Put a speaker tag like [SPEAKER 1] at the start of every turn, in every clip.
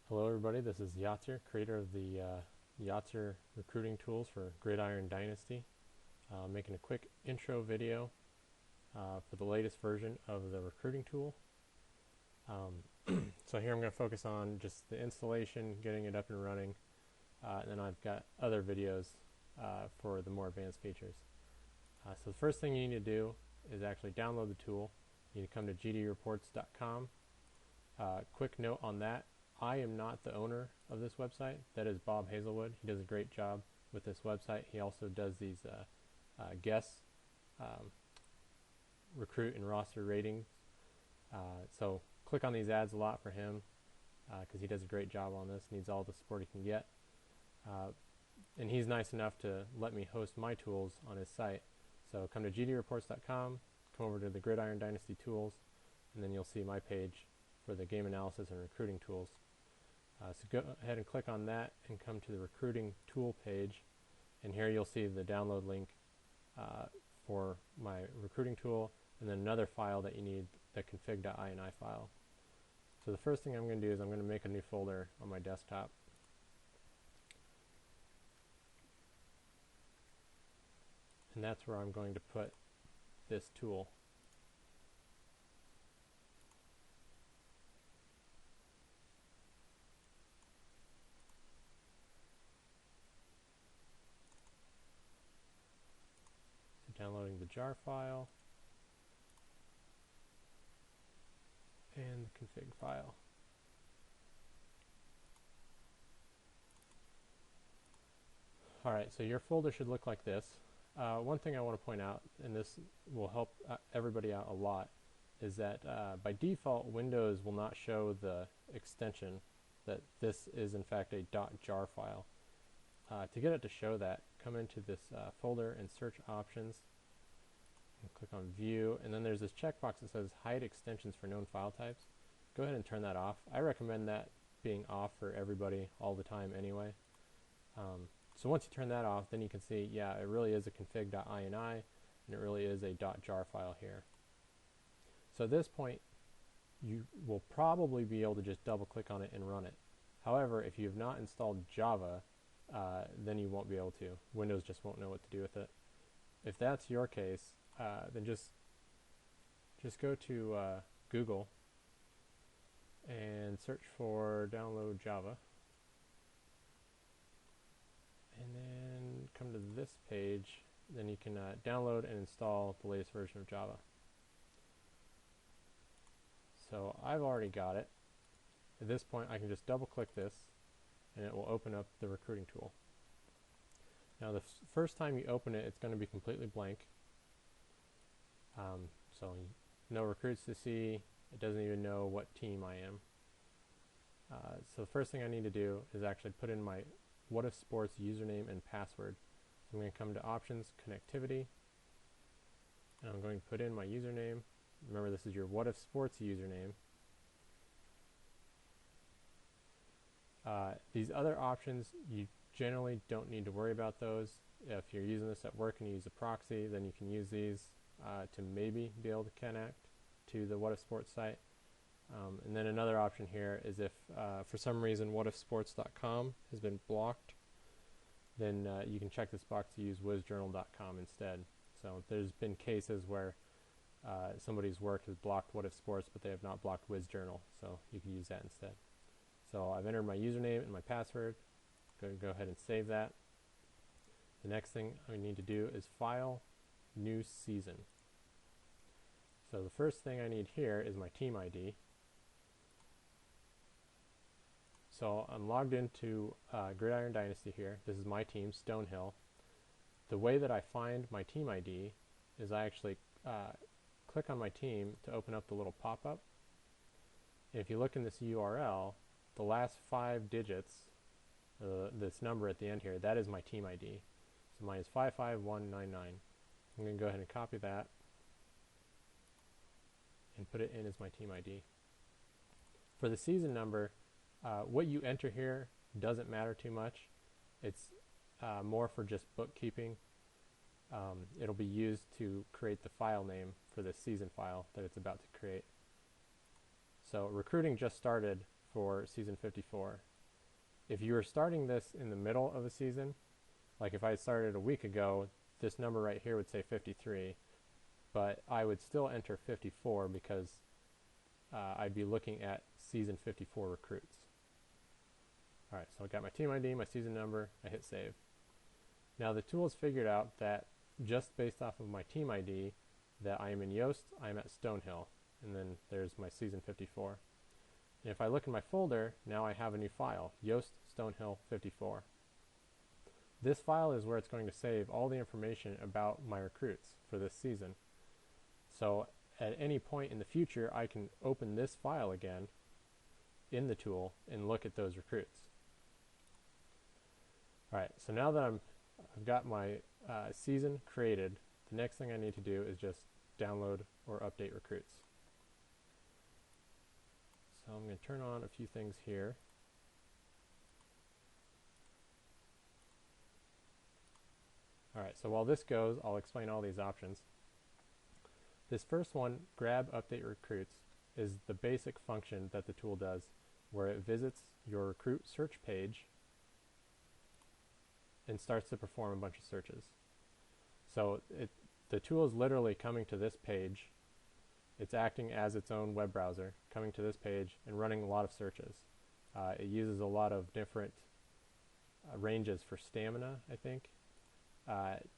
[SPEAKER 1] Hello everybody, this is Yatzr, creator of the yatzr recruiting tools for Gridiron Dynasty. Making a quick intro video for the latest version of the recruiting tool. So here I'm going to focus on just the installation, getting it up and running, and then I've got other videos for the more advanced features. So the first thing you need to do is actually download the tool. You need to come to gdreports.com. Quick note on that. I am not the owner of this website. That is Bob Hazelwood. He does a great job with this website. He also does these guest recruit and roster ratings. So click on these ads a lot for him because he does a great job on this. Needs all the support he can get. And he's nice enough to let me host my tools on his site. So come to gdreports.com, come over to the Gridiron Dynasty tools, and then you'll see my page for the game analysis and recruiting tools. So go ahead and click on that and come to the recruiting tool page, and here you'll see the download link for my recruiting tool, and then another file that you need, the config.ini file. So the first thing I'm going to do is I'm going to make a new folder on my desktop. And that's where I'm going to put this tool. Downloading the jar file and the config file. Alright, so your folder should look like this. One thing I want to point out, and this will help everybody out a lot, is that by default Windows will not show the extension that this is in fact a .jar file. To get it to show that, come into this folder and search options and click on view, and then there's this checkbox that says hide extensions for known file types. Go ahead and turn that off. I recommend that being off for everybody all the time anyway. So once you turn that off, then you can see, yeah, it really is a config.ini and it really is a .jar file here. So at this point you will probably be able to just double click on it and run it. However, if you have not installed Java, then you won't be able to. Windows just won't know what to do with it. If that's your case, then just go to Google and search for download Java, and then come to this page. Then you can download and install the latest version of Java. So I've already got it. At this point I can just double click this and it will open up the recruiting tool. Now the first time you open it, it's going to be completely blank. So no recruits to see. It doesn't even know what team I am. So the first thing I need to do is actually put in my What If Sports username and password. So I'm going to come to Options, Connectivity, and I'm going to put in my username. Remember, this is your What If Sports username. These other options, you generally don't need to worry about those. If you're using this at work and you use a proxy, then you can use these to maybe be able to connect to the What If Sports site. And then another option here is if for some reason whatifsports.com has been blocked, then you can check this box to use wizjournal.com instead. So there's been cases where somebody's work has blocked What If Sports, but they have not blocked WizJournal, so you can use that instead. So I've entered my username and my password. Go ahead and save that. The next thing I need to do is File, New Season. So the first thing I need here is my team ID. So I'm logged into Gridiron Dynasty here. This is my team, Stonehill. The way that I find my team ID is I actually click on my team to open up the little pop-up. And if you look in this URL, the last 5 digits, this number at the end here, that is my team ID. So mine is 55199. I'm going to go ahead and copy that and put it in as my team ID. For the season number, what you enter here doesn't matter too much. It's more for just bookkeeping. It'll be used to create the file name for the season file that it's about to create. So recruiting just started for season 54. If you were starting this in the middle of a season, like if I had started a week ago, this number right here would say 53, but I would still enter 54 because I'd be looking at season 54 recruits. Alright, so I got my team ID, my season number, I hit save. Now the tool has figured out that just based off of my team ID that I am in Yoast, I'm at Stonehill, and then there's my season 54. And if I look in my folder, now I have a new file, Yoast Stonehill 54. This file is where it's going to save all the information about my recruits for this season. So at any point in the future, I can open this file again in the tool and look at those recruits. Alright, so now that I've got my season created, the next thing I need to do is just download or update recruits. So I'm going to turn on a few things here. Alright, so while this goes, I'll explain all these options. This first one, grab update recruits, is the basic function that the tool does, where it visits your recruit search page and starts to perform a bunch of searches. So the tool is literally coming to this page. It's acting as its own web browser, coming to this page and running a lot of searches. It uses a lot of different ranges for stamina, I think,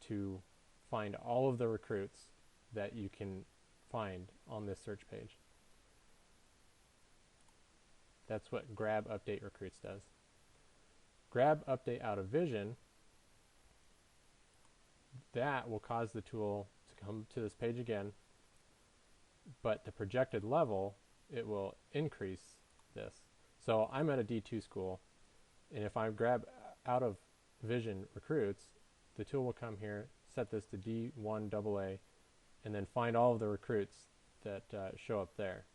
[SPEAKER 1] to find all of the recruits that you can find on this search page. That's what grab update recruits does. Grab update out of vision, that will cause the tool to come to this page again, but the projected level, it will increase this. So I'm at a D2 school, and if I grab out of vision recruits, the tool will come here, set this to D1 AA, and then find all of the recruits that show up there.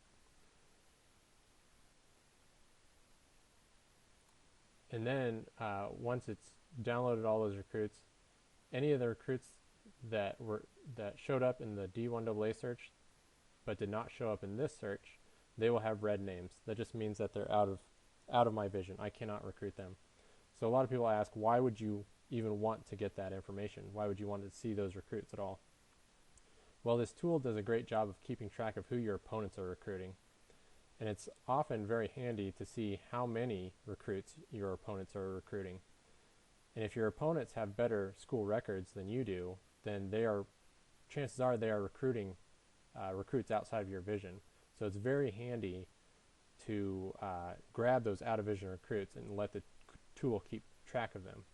[SPEAKER 1] And then once it's downloaded all those recruits, any of the recruits that showed up in the D1 AA search but did not show up in this search, they will have red names. That just means that they're out of my vision. I cannot recruit them. So a lot of people ask, why would you even want to get that information? Why would you want to see those recruits at all? Well, this tool does a great job of keeping track of who your opponents are recruiting. And it's often very handy to see how many recruits your opponents are recruiting. And if your opponents have better school records than you do, then chances are they are recruiting recruits outside of your vision. So it's very handy to grab those out of vision recruits and let the tool keep track of them.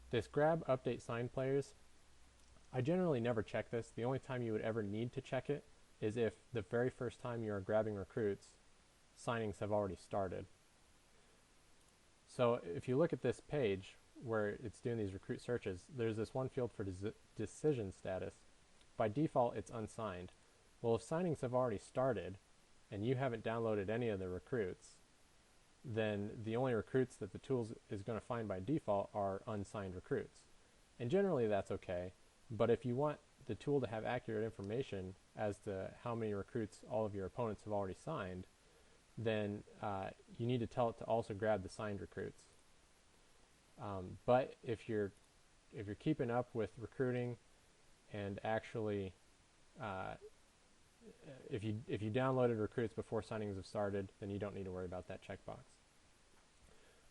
[SPEAKER 1] This grab update signed players, I generally never check this. The only time you would ever need to check it is if the very first time you are grabbing recruits, signings have already started. So if you look at this page where it's doing these recruit searches, there's this one field for decision status. By default, it's unsigned. Well, if signings have already started and you haven't downloaded any of the recruits, then the only recruits that the tool is going to find by default are unsigned recruits. And generally that's okay, but if you want the tool to have accurate information as to how many recruits all of your opponents have already signed, then you need to tell it to also grab the signed recruits. But if you're keeping up with recruiting and actually if you downloaded recruits before signings have started, then you don't need to worry about that checkbox.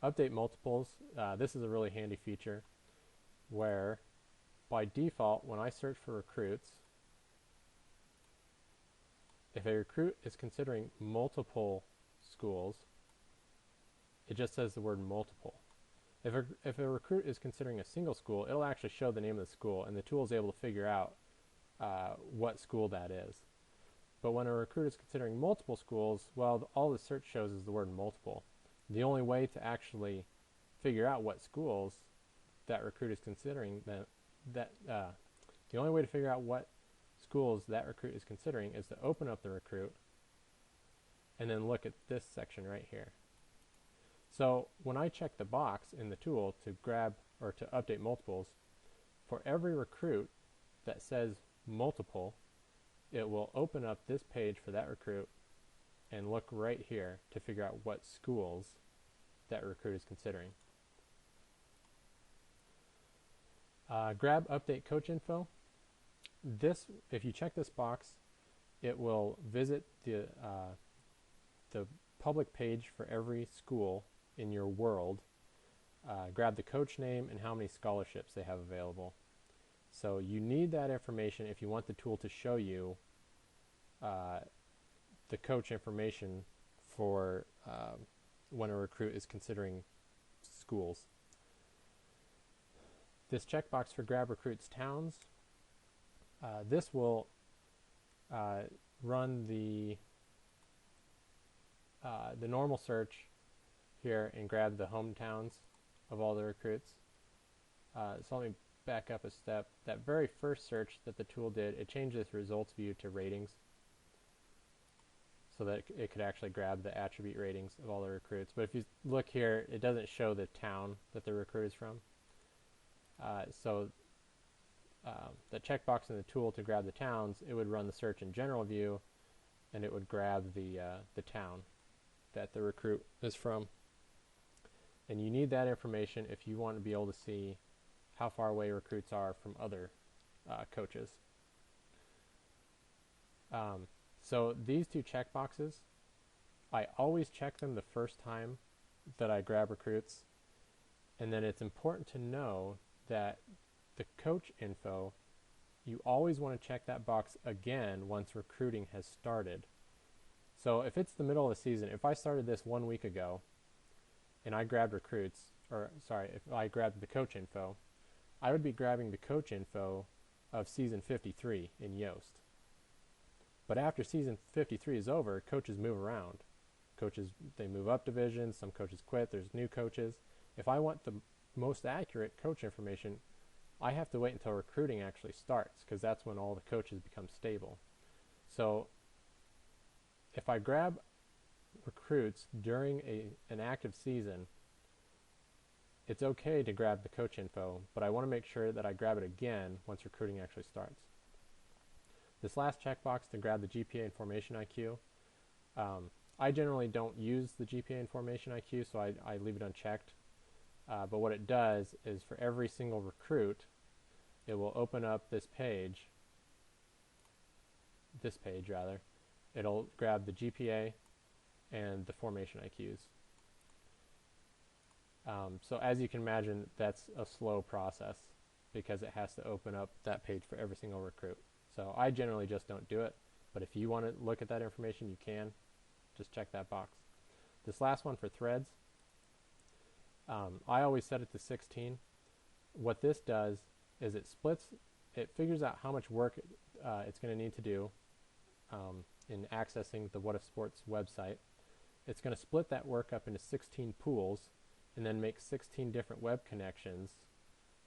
[SPEAKER 1] Update multiples. This is a really handy feature where by default, when I search for recruits, if a recruit is considering multiple schools, it just says the word multiple. If a recruit is considering a single school, it'll actually show the name of the school, and the tool is able to figure out what school that is. But when a recruit is considering multiple schools, well, all the search shows is the word multiple. The only way to actually figure out what schools that recruit is considering, the only way to figure out what schools that recruit is considering is to open up the recruit and then look at this section right here. So when I check the box in the tool to grab or to update multiples, for every recruit that says multiple, it will open up this page for that recruit and look right here to figure out what schools that recruit is considering. Grab update coach info. This, if you check this box, it will visit the public page for every school in your world, grab the coach name and how many scholarships they have available. So you need that information if you want the tool to show you the coach information for when a recruit is considering schools. This checkbox for grab recruits towns, this will run the normal search here and grab the hometowns of all the recruits. So let me back up a step. That very first search that the tool did, it changed this results view to ratings so that it could actually grab the attribute ratings of all the recruits. But if you look here, it doesn't show the town that the recruit is from. The checkbox in the tool to grab the towns, it would run the search in general view, and it would grab the town that the recruit is from. And you need that information if you want to be able to see how far away recruits are from other coaches. So these two checkboxes, I always check them the first time that I grab recruits, and then it's important to know that the coach info, you always want to check that box again once recruiting has started. So if it's the middle of the season, if I started this 1 week ago and I grabbed recruits, if I grabbed the coach info, I would be grabbing the coach info of season 53 in Yoast. But after season 53 is over, coaches move around. Coaches, they move up divisions, some coaches quit, there's new coaches. If I want the most accurate coach information, I have to wait until recruiting actually starts, because that's when all the coaches become stable. So if I grab recruits during an active season, it's okay to grab the coach info, but I want to make sure that I grab it again once recruiting actually starts. This last checkbox to grab the GPA and formation IQ, I generally don't use the GPA and formation IQ, so I leave it unchecked. But what it does is for every single recruit, it will open up this page rather. It'll grab the GPA and the formation IQs. So as you can imagine, that's a slow process because it has to open up that page for every single recruit. So I generally just don't do it, but if you want to look at that information, you can. Just check that box. This last one for threads, I always set it to 16. What this does is it figures out how much work it's going to need to do in accessing the What If Sports website. It's going to split that work up into 16 pools and then make 16 different web connections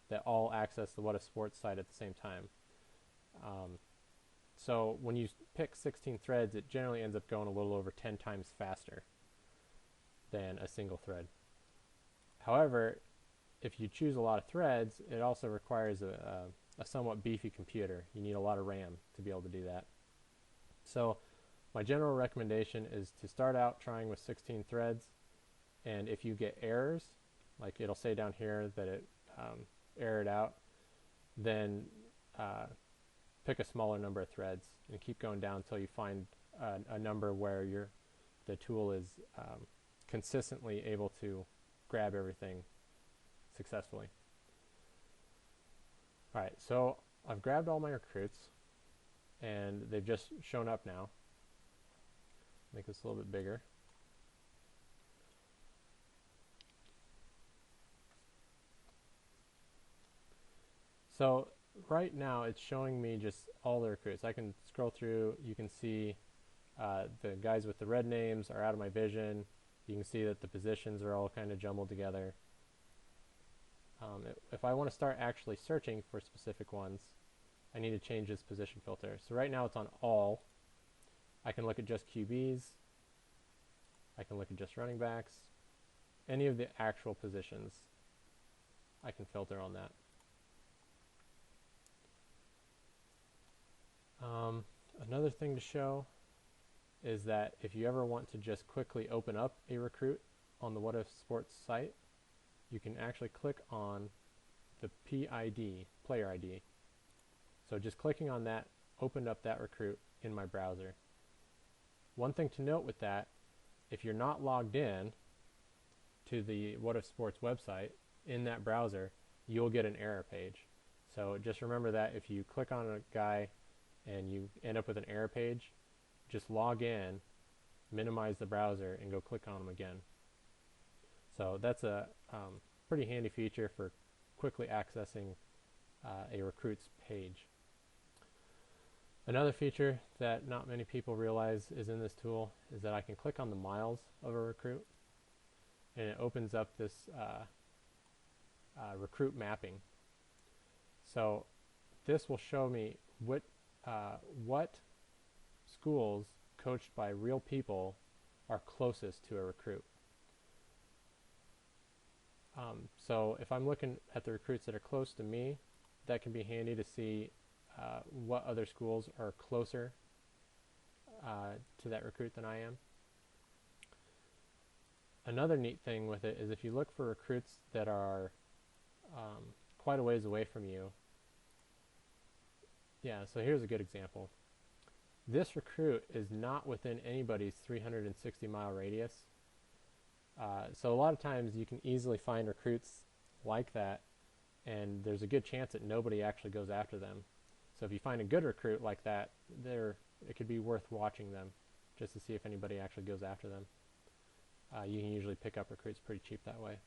[SPEAKER 1] that all access the What If Sports site at the same time. So when you pick 16 threads, it generally ends up going a little over 10 times faster than a single thread. However, if you choose a lot of threads, it also requires a somewhat beefy computer. You need a lot of RAM to be able to do that. So my general recommendation is to start out trying with 16 threads, and if you get errors, like it'll say down here that it errored out, then pick a smaller number of threads and keep going down until you find a number where the tool is consistently able to grab everything successfully. Alright, so I've grabbed all my recruits and they've just shown up now. Make this a little bit bigger. So right now it's showing me just all the recruits. I can scroll through, you can see the guys with the red names are out of my vision. You can see that the positions are all kind of jumbled together. If I want to start actually searching for specific ones, I need to change this position filter. So right now it's on all. I can look at just QBs. I can look at just running backs. Any of the actual positions, I can filter on that. Another thing to show is that if you ever want to just quickly open up a recruit on the What If Sports site, you can actually click on the PID, player ID. So just clicking on that opened up that recruit in my browser. One thing to note with that, if you're not logged in to the What If Sports website in that browser, you'll get an error page. So just remember that if you click on a guy and you end up with an error page, just log in, minimize the browser, and go click on them again. So that's a pretty handy feature for quickly accessing a recruit's page. Another feature that not many people realize is in this tool is that I can click on the miles of a recruit, and it opens up this recruit mapping. So this will show me what schools coached by real people are closest to a recruit. So if I'm looking at the recruits that are close to me, that can be handy to see what other schools are closer to that recruit than I am. Another neat thing with it is if you look for recruits that are quite a ways away from you. Yeah, so here's a good example. This recruit is not within anybody's 360-mile radius. So a lot of times you can easily find recruits like that, and there's a good chance that nobody actually goes after them. So if you find a good recruit like that, it could be worth watching them just to see if anybody actually goes after them. You can usually pick up recruits pretty cheap that way.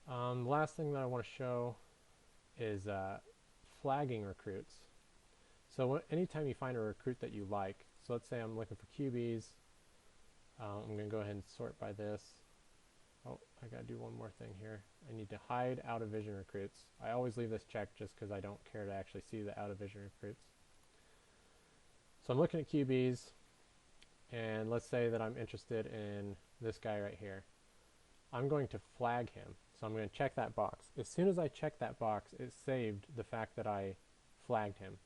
[SPEAKER 1] The last thing that I want to show is flagging recruits. So anytime you find a recruit that you like, so let's say I'm looking for QBs, I'm going to go ahead and sort by this. Oh, I got to do one more thing here. I need to hide out of vision recruits. I always leave this checked just because I don't care to actually see the out of vision recruits. So I'm looking at QBs, and let's say that I'm interested in this guy right here. I'm going to flag him. So I'm going to check that box. As soon as I check that box, it saved the fact that I flagged him.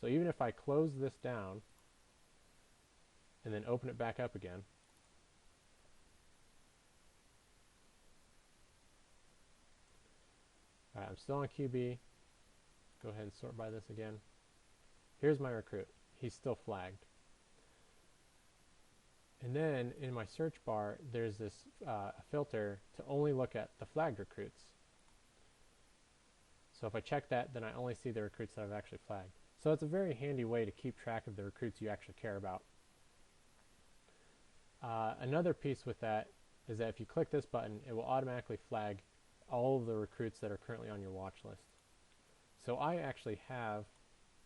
[SPEAKER 1] So even if I close this down and then open it back up again, alright, I'm still on QB. Go ahead and sort by this again. Here's my recruit. He's still flagged. And then in my search bar, there's this filter to only look at the flagged recruits. So if I check that, then I only see the recruits that I've actually flagged. So it's a very handy way to keep track of the recruits you actually care about. Another piece with that is that if you click this button, it will automatically flag all of the recruits that are currently on your watch list. So I actually have,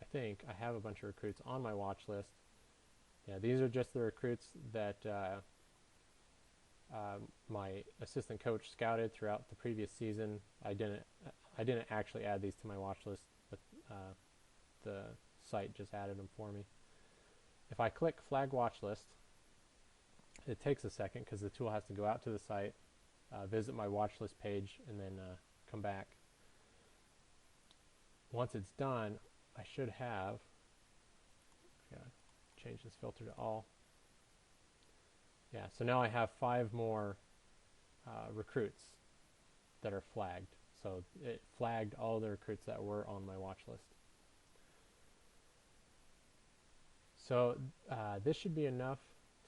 [SPEAKER 1] I think I have a bunch of recruits on my watch list. Yeah, these are just the recruits that my assistant coach scouted throughout the previous season. I didn't actually add these to my watch list, but the site just added them for me. If I click flag watch list, it takes a second because the tool has to go out to the site, visit my watch list page, and then come back. Once it's done, I should have, change this filter to all. Yeah, so now I have 5 more recruits that are flagged. So it flagged all the recruits that were on my watch list. So this should be enough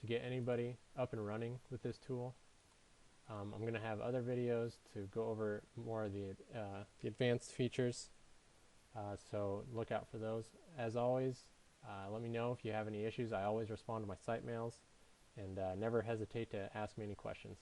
[SPEAKER 1] to get anybody up and running with this tool. I'm going to have other videos to go over more of the advanced features. So look out for those. As always, let me know if you have any issues. I always respond to my site mails, and never hesitate to ask me any questions.